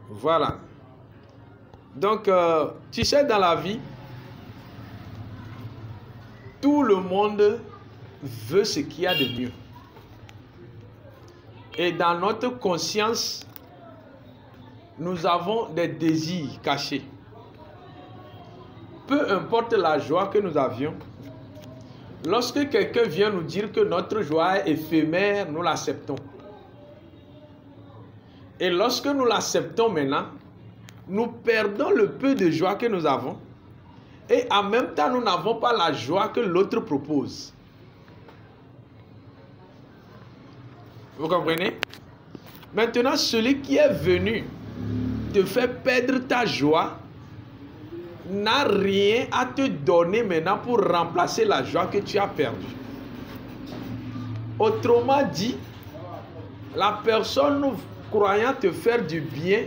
Voilà. Donc, tu sais, dans la vie, tout le monde veut ce qu'il y a de mieux. Et dans notre conscience, nous avons des désirs cachés. Peu importe la joie que nous avions, lorsque quelqu'un vient nous dire que notre joie est éphémère, nous l'acceptons. Et lorsque nous l'acceptons maintenant, nous perdons le peu de joie que nous avons. Et en même temps, nous n'avons pas la joie que l'autre propose. Vous comprenez? Maintenant, celui qui est venu te faire perdre ta joie n'a rien à te donner maintenant pour remplacer la joie que tu as perdue. Autrement dit, la personne croyant te faire du bien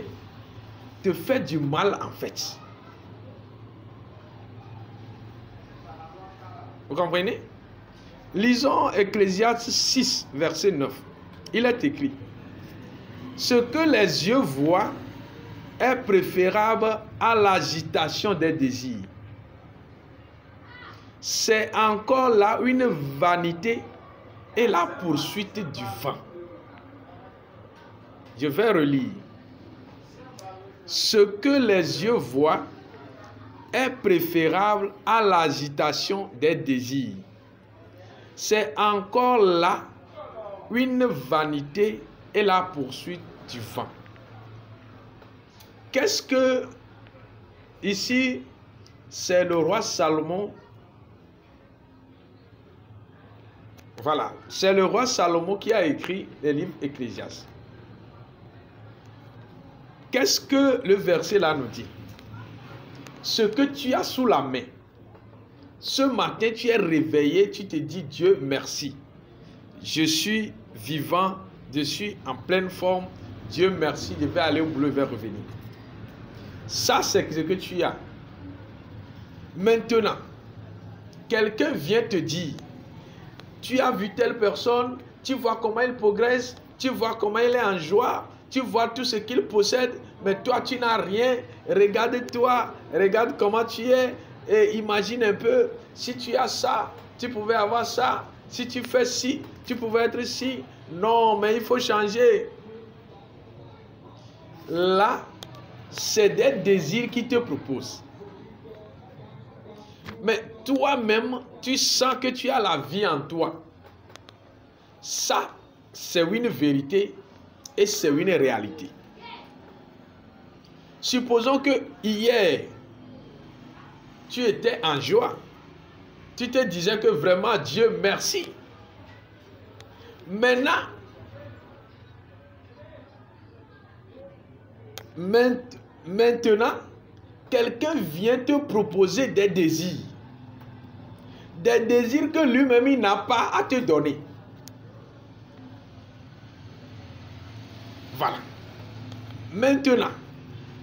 te fait du mal en fait. Vous comprenez? Lisons Ecclésiaste 6, verset 9. Il est écrit: ce que les yeux voient est préférable à l'agitation des désirs. C'est encore là une vanité et la poursuite du vent. Je vais relire. Ce que les yeux voient est préférable à l'agitation des désirs. C'est encore là une vanité et la poursuite du vent. Qu'est-ce que, ici, c'est le roi Salomon. Voilà, c'est le roi Salomon qui a écrit les livres Ecclésiastes. Qu'est-ce que le verset là nous dit? Ce que tu as sous la main. Ce matin, tu es réveillé, tu te dis Dieu merci. Je suis vivant, je suis en pleine forme. Dieu merci, je vais aller au boulot, je vais revenir. Ça, c'est ce que tu as. Maintenant, quelqu'un vient te dire, tu as vu telle personne, tu vois comment il progresse, tu vois comment il est en joie, tu vois tout ce qu'il possède, mais toi, tu n'as rien. Regarde-toi, regarde comment tu es, et imagine un peu, si tu as ça, tu pouvais avoir ça. Si tu fais ci, tu pouvais être ci. Non, mais il faut changer. Là, c'est des désirs qui te proposent. Mais toi-même, tu sens que tu as la vie en toi. Ça, c'est une vérité et c'est une réalité. Supposons que hier, tu étais en joie. Tu te disais que vraiment, Dieu merci. Maintenant, quelqu'un vient te proposer des désirs. Des désirs que lui-même il n'a pas à te donner. Voilà. Maintenant,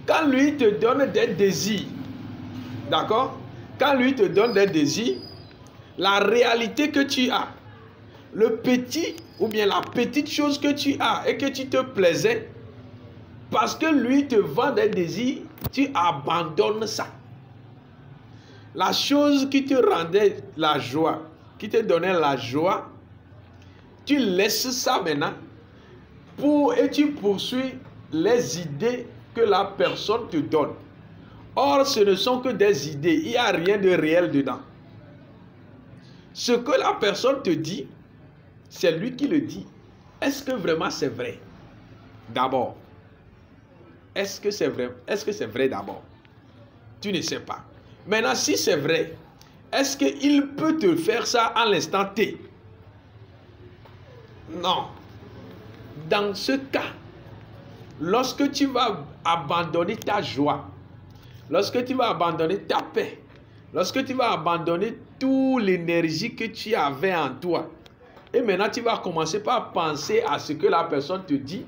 quand lui te donne des désirs, d'accord? Quand lui te donne des désirs, la réalité que tu as, le petit ou bien la petite chose que tu as et que tu te plaisais, parce que lui te vend des désirs, tu abandonnes ça. La chose qui te rendait la joie, qui te donnait la joie, tu laisses ça maintenant et tu poursuis les idées que la personne te donne. Or, ce ne sont que des idées, il n'y a rien de réel dedans. Ce que la personne te dit, c'est lui qui le dit. Est-ce que vraiment c'est vrai? D'abord. Est-ce que c'est vrai? Est-ce que c'est vrai d'abord? Tu ne sais pas. Maintenant, si c'est vrai, est-ce qu'il peut te faire ça à l'instant T? Non. Dans ce cas, lorsque tu vas abandonner ta joie, lorsque tu vas abandonner ta paix, lorsque tu vas abandonner toute l'énergie que tu avais en toi, et maintenant tu vas commencer par penser à ce que la personne te dit,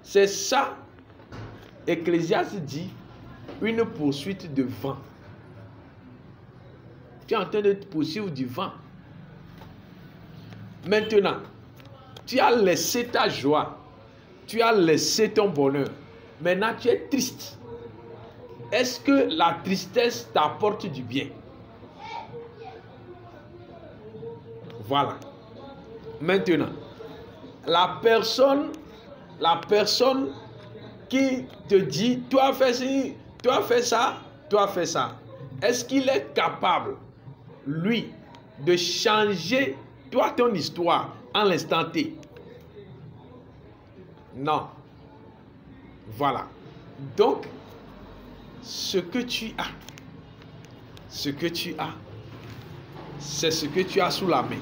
c'est ça, Ecclésiaste dit, une poursuite de vent. Tu es en train de te poursuivre du vent. Maintenant, tu as laissé ta joie, tu as laissé ton bonheur, Maintenant, tu es triste. Est-ce que la tristesse t'apporte du bien? Voilà. Maintenant, la personne qui te dit, toi fais ci, toi fais ça, toi fais ça. Est-ce qu'il est capable, lui, de changer toi ton histoire en l'instant T? Non. Voilà. Donc, ce que tu as, c'est ce que tu as sous la main.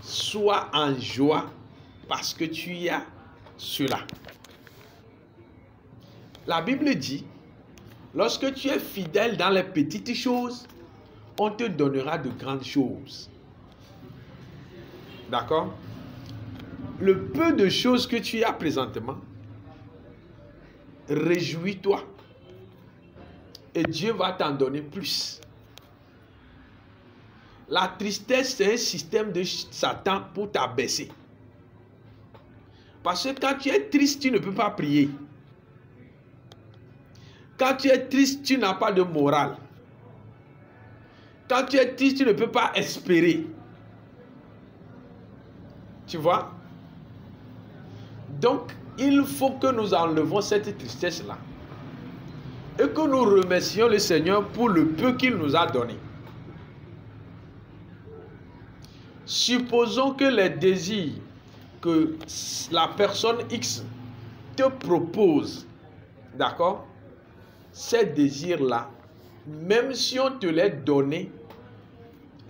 Sois en joie parce que tu as cela. La Bible dit, lorsque tu es fidèle dans les petites choses, on te donnera de grandes choses. D'accord? Le peu de choses que tu as présentement, réjouis-toi. Et Dieu va t'en donner plus. La tristesse, c'est un système de Satan pour t'abaisser. Parce que quand tu es triste, tu ne peux pas prier. Quand tu es triste, tu n'as pas de morale. Quand tu es triste, tu ne peux pas espérer. Tu vois? Donc, il faut que nous enlevons cette tristesse-là. Et que nous remercions le Seigneur pour le peu qu'il nous a donné. Supposons que les désirs que la personne X te propose, d'accord? Ces désirs-là, même si on te les donnait,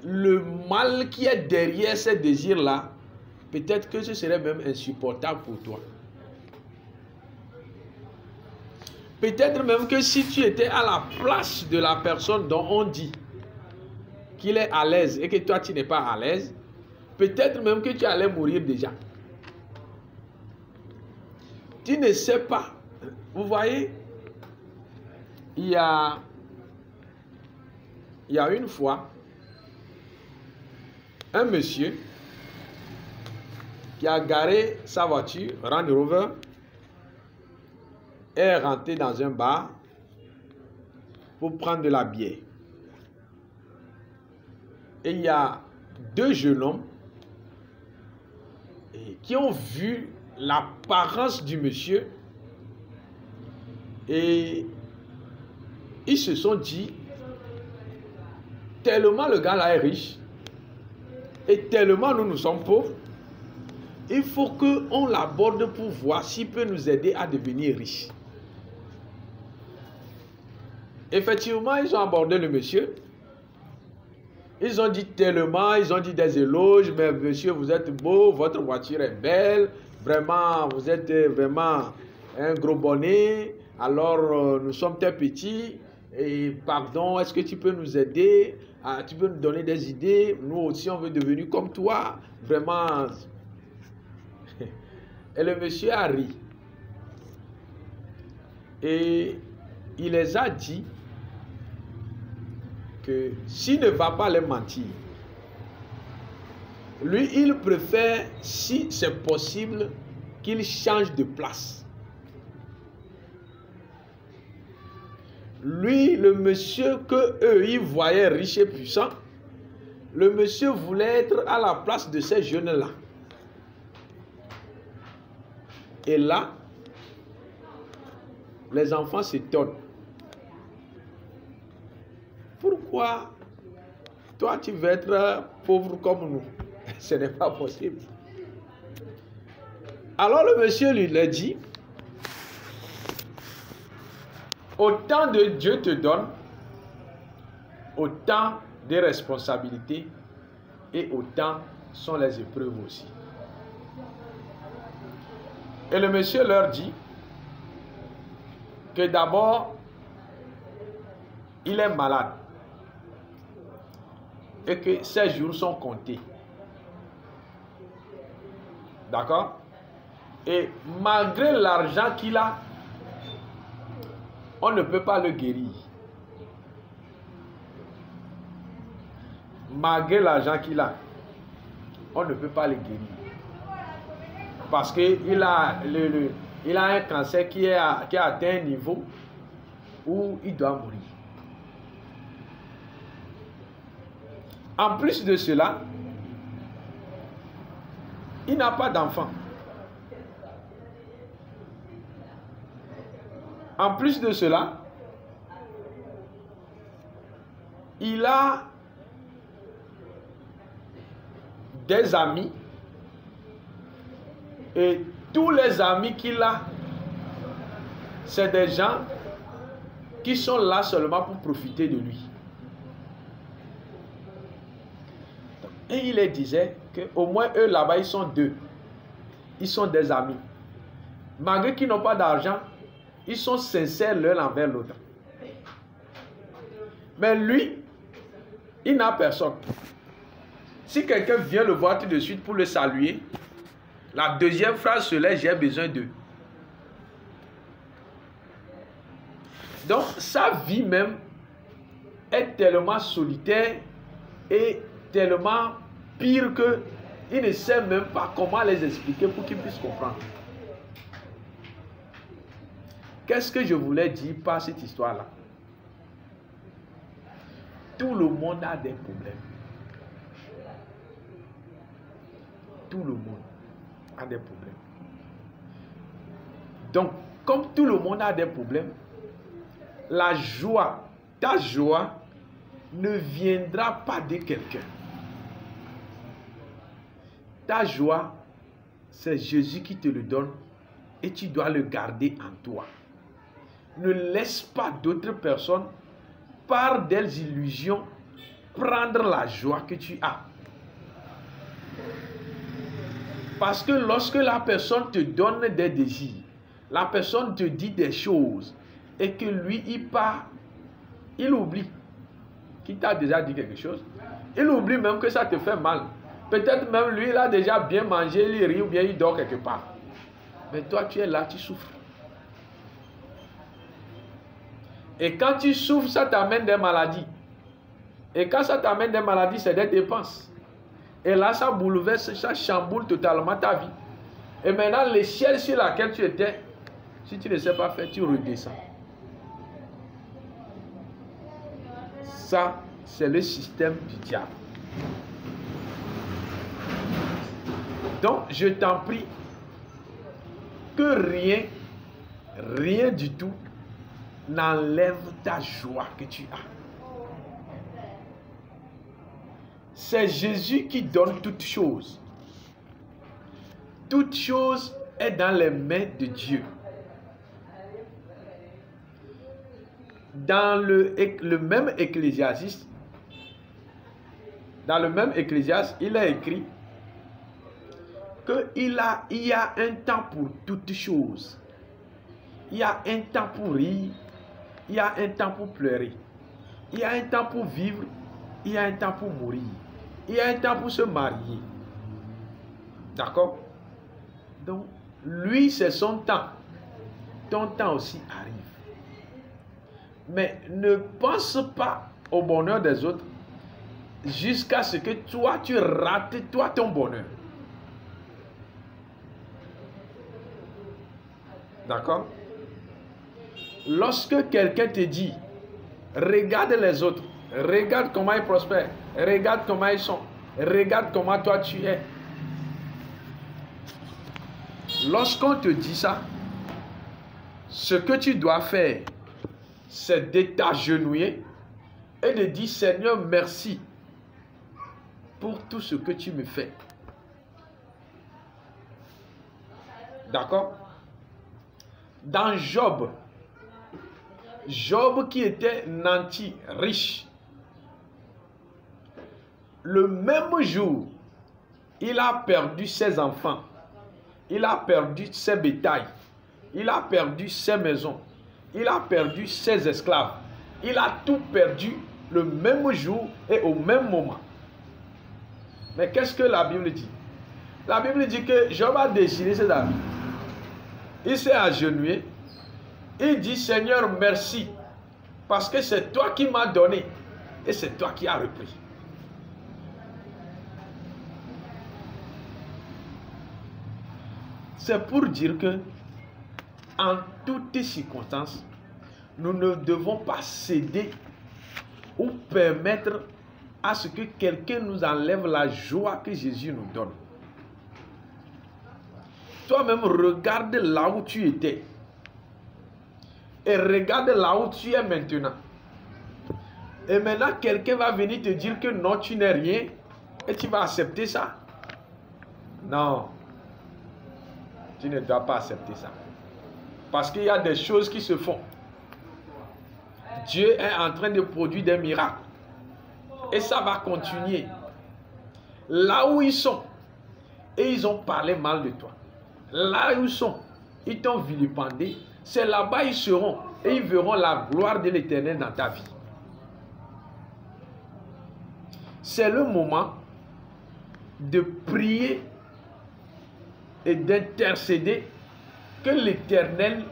le mal qui est derrière ces désirs-là, peut-être que ce serait même insupportable pour toi. Peut-être même que si tu étais à la place de la personne dont on dit qu'il est à l'aise et que toi tu n'es pas à l'aise, peut-être même que tu allais mourir déjà. Tu ne sais pas. Vous voyez, il y a une fois, un monsieur qui a garé sa voiture, Range Rover, est rentré dans un bar pour prendre de la bière. Et il y a deux jeunes hommes qui ont vu l'apparence du monsieur et ils se sont dit, tellement le gars là est riche et tellement nous sommes pauvres, il faut qu'on l'aborde pour voir s'il peut nous aider à devenir riches. Effectivement, ils ont abordé le monsieur. Ils ont dit tellement, ils ont dit des éloges, mais monsieur, vous êtes beau, votre voiture est belle, vraiment, vous êtes vraiment un gros bonnet, alors nous sommes très petits, et pardon, est-ce que tu peux nous aider, tu peux nous donner des idées, nous aussi on veut devenir comme toi, vraiment. Et le monsieur a ri. Et il les a dit que s'il ne va pas les mentir, lui, il préfère, si c'est possible, qu'il change de place. Lui, le monsieur que eux, ils voyaient riche et puissant, le monsieur voulait être à la place de ces jeunes-là. Et là, les enfants s'étonnent. Pourquoi toi tu veux être pauvre comme nous? Ce n'est pas possible. Alors le monsieur lui a dit, autant de Dieu te donne, autant de responsabilités et autant sont les épreuves aussi. Et le monsieur leur dit que d'abord, il est malade et que ses jours sont comptés. D'accord? Et malgré l'argent qu'il a, on ne peut pas le guérir. Malgré l'argent qu'il a, on ne peut pas le guérir. Parce qu'il a il a un cancer qui a atteint un niveau où il doit mourir. En plus de cela, il n'a pas d'enfant. En plus de cela, il a des amis et tous les amis qu'il a, c'est des gens qui sont là seulement pour profiter de lui. Et il leur disait qu'au moins eux là-bas, ils sont deux. Ils sont des amis. Malgré qu'ils n'ont pas d'argent, ils sont sincères l'un envers l'autre. Mais lui, il n'a personne. Si quelqu'un vient le voir tout de suite pour le saluer, la deuxième phrase serait « j'ai besoin d'eux ». Donc, sa vie même est tellement solitaire et tellement pire qu'il ne sait même pas comment les expliquer pour qu'ils puissent comprendre. Qu'est-ce que je voulais dire par cette histoire-là? Tout le monde a des problèmes. Tout le monde a des problèmes. Donc, comme tout le monde a des problèmes, la joie, ta joie, ne viendra pas de quelqu'un. Ta joie, c'est Jésus qui te le donne et tu dois le garder en toi. Ne laisse pas d'autres personnes, par des illusions, prendre la joie que tu as. Parce que lorsque la personne te donne des désirs, la personne te dit des choses et que lui, il part, il oublie qu'il t'a déjà dit quelque chose. Il oublie même que ça te fait mal. Peut-être même lui, il a déjà bien mangé, il rit ou bien il dort quelque part. Mais toi, tu es là, tu souffres. Et quand tu souffres, ça t'amène des maladies. Et quand ça t'amène des maladies, c'est des dépenses. Et là, ça bouleverse, ça chamboule totalement ta vie. Et maintenant, l'échelle sur laquelle tu étais, si tu ne sais pas faire, tu redescends. Ça, c'est le système du diable. Donc, je t'en prie, que rien du tout, n'enlève ta joie que tu as. C'est Jésus qui donne toutes choses. Toute chose est dans les mains de Dieu. Dans le même Ecclésiaste, il a écrit qu'il y a un temps pour toutes choses. Il y a un temps pour rire, il y a un temps pour pleurer. Il y a un temps pour vivre, il y a un temps pour mourir. Il y a un temps pour se marier. D'accord? Donc, lui, c'est son temps. Ton temps aussi arrive. Mais ne pense pas au bonheur des autres jusqu'à ce que toi, tu rates ton bonheur. D'accord? Lorsque quelqu'un te dit, regarde les autres, regarde comment ils prospèrent, regarde comment ils sont, regarde comment toi tu es. Lorsqu'on te dit ça, ce que tu dois faire, c'est de t'agenouiller et de dire, Seigneur, merci pour tout ce que tu me fais. D'accord? Dans Job qui était nanti, riche, le même jour, il a perdu ses enfants, il a perdu ses bétails, il a perdu ses maisons, il a perdu ses esclaves, il a tout perdu le même jour et au même moment. Mais qu'est-ce que la Bible dit? La Bible dit que Job a déchiré ses habits. Il s'est agenouillé. Il dit, Seigneur, merci. Parce que c'est toi qui m'as donné. Et c'est toi qui as repris. C'est pour dire que en toutes circonstances, nous ne devons pas céder ou permettre à ce que quelqu'un nous enlève la joie que Jésus nous donne. Toi-même, regarde là où tu étais et regarde là où tu es maintenant. Et maintenant, quelqu'un va venir te dire que non, tu n'es rien et tu vas accepter ça. Non, tu ne dois pas accepter ça. Parce qu'il y a des choses qui se font. Dieu est en train de produire des miracles. Et ça va continuer. Là où ils sont, et ils ont parlé mal de toi. Là où ils sont, ils t'ont vilipendé. C'est là-bas ils seront. Et ils verront la gloire de l'Éternel dans ta vie. C'est le moment de prier et d'intercéder que l'Éternel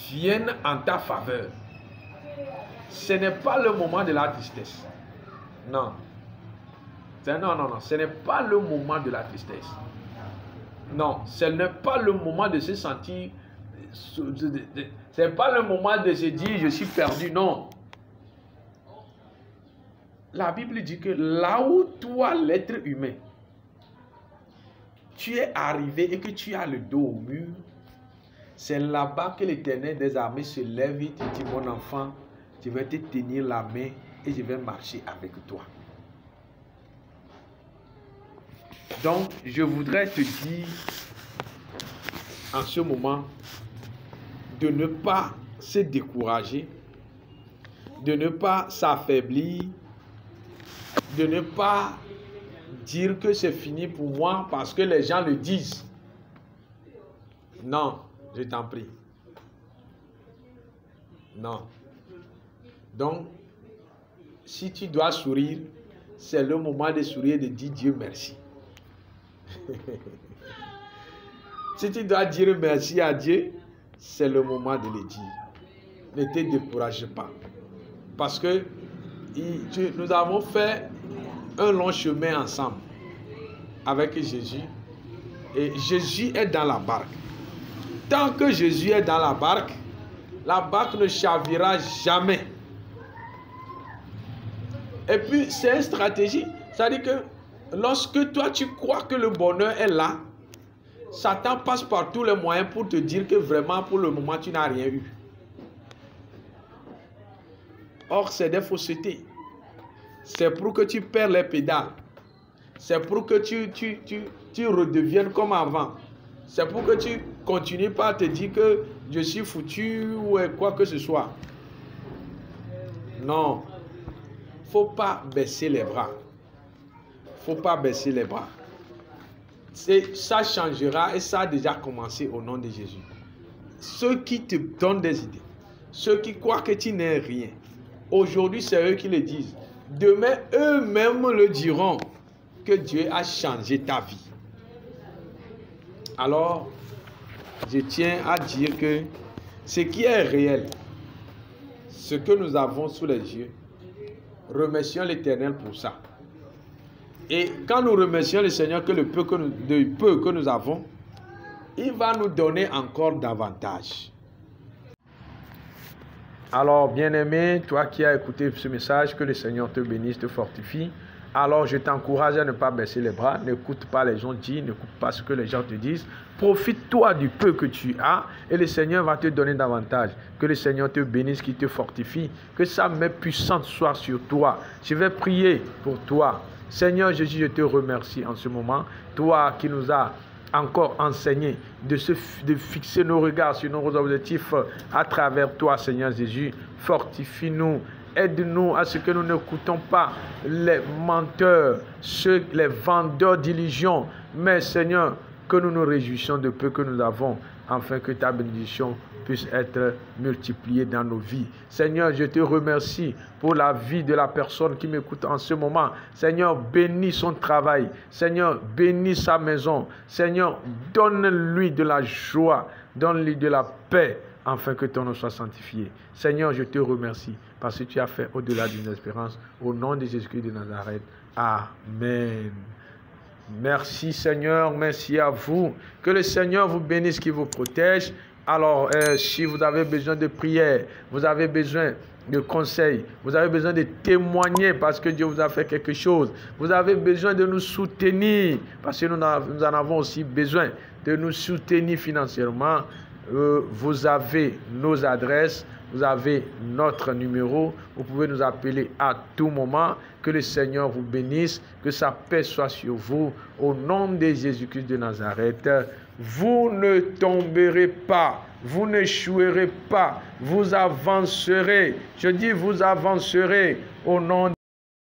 vienne en ta faveur. Ce n'est pas le moment de la tristesse. Non. Non, ce n'est pas le moment de la tristesse. Non, ce n'est pas le moment de se sentir... Ce n'est pas le moment de se dire je suis perdu, non. La Bible dit que là où toi, l'être humain, tu es arrivé et que tu as le dos au mur, c'est là-bas que l'Éternel des armées se lève et te dit, mon enfant, je vais te tenir la main et je vais marcher avec toi. Donc, je voudrais te dire en ce moment de ne pas se décourager, de ne pas s'affaiblir, de ne pas dire que c'est fini pour moi parce que les gens le disent. Non, je t'en prie. Non. Donc, si tu dois sourire, c'est le moment de sourire et de dire Dieu merci. Si tu dois dire merci à Dieu, c'est le moment de le dire. Ne te décourage pas. Parce que nous avons fait un long chemin ensemble avec Jésus. Et Jésus est dans la barque. Tant que Jésus est dans la barque ne chavira jamais. Et puis, c'est une stratégie. C'est-à-dire que lorsque toi, tu crois que le bonheur est là, Satan passe par tous les moyens pour te dire que vraiment, pour le moment, tu n'as rien eu. Or, c'est des faussetés. C'est pour que tu perds les pédales. C'est pour que tu redeviennes comme avant. C'est pour que tu continues pas à te dire que je suis foutu ou quoi que ce soit. Non. Faut pas baisser les bras. Faut pas baisser les bras. Ça changera et ça a déjà commencé au nom de Jésus. Ceux qui te donnent des idées, ceux qui croient que tu n'es rien, aujourd'hui c'est eux qui le disent. Demain, eux-mêmes le diront que Dieu a changé ta vie. Alors, je tiens à dire que ce qui est réel, ce que nous avons sous les yeux, remercions l'Éternel pour ça. Et quand nous remercions le Seigneur que le peu que nous avons, il va nous donner encore davantage. Alors, bien-aimé, toi qui as écouté ce message, que le Seigneur te bénisse, te fortifie. Alors, je t'encourage à ne pas baisser les bras. N'écoute pas les gens dire, n'écoute pas ce que les gens te disent. Profite-toi du peu que tu as et le Seigneur va te donner davantage. Que le Seigneur te bénisse, qu'il te fortifie. Que sa main puissante soit sur toi. Je vais prier pour toi. Seigneur Jésus, je te remercie en ce moment. Toi qui nous as encore enseigné de fixer nos regards sur nos objectifs à travers toi, Seigneur Jésus. Fortifie-nous. Aide-nous à ce que nous n'écoutons pas les menteurs, les vendeurs d'illusions. Mais Seigneur, que nous nous réjouissions de peu que nous avons, afin que ta bénédiction puisse être multipliée dans nos vies. Seigneur, je te remercie pour la vie de la personne qui m'écoute en ce moment. Seigneur, bénis son travail. Seigneur, bénis sa maison. Seigneur, donne-lui de la joie, donne-lui de la paix, afin que ton nom soit sanctifié. Seigneur, je te remercie parce que tu as fait au-delà d'une espérance. Au nom de Jésus-Christ de Nazareth. Amen. Merci Seigneur, merci à vous. Que le Seigneur vous bénisse, qu'il vous protège. Alors, si vous avez besoin de prière, vous avez besoin de conseils, vous avez besoin de témoigner parce que Dieu vous a fait quelque chose, vous avez besoin de nous soutenir parce que nous en avons aussi besoin de nous soutenir financièrement, vous avez nos adresses, vous avez notre numéro, vous pouvez nous appeler à tout moment. Que le Seigneur vous bénisse, que sa paix soit sur vous, au nom de Jésus-Christ de Nazareth. Vous ne tomberez pas, vous n'échouerez pas, vous avancerez. Je dis vous avancerez au nom de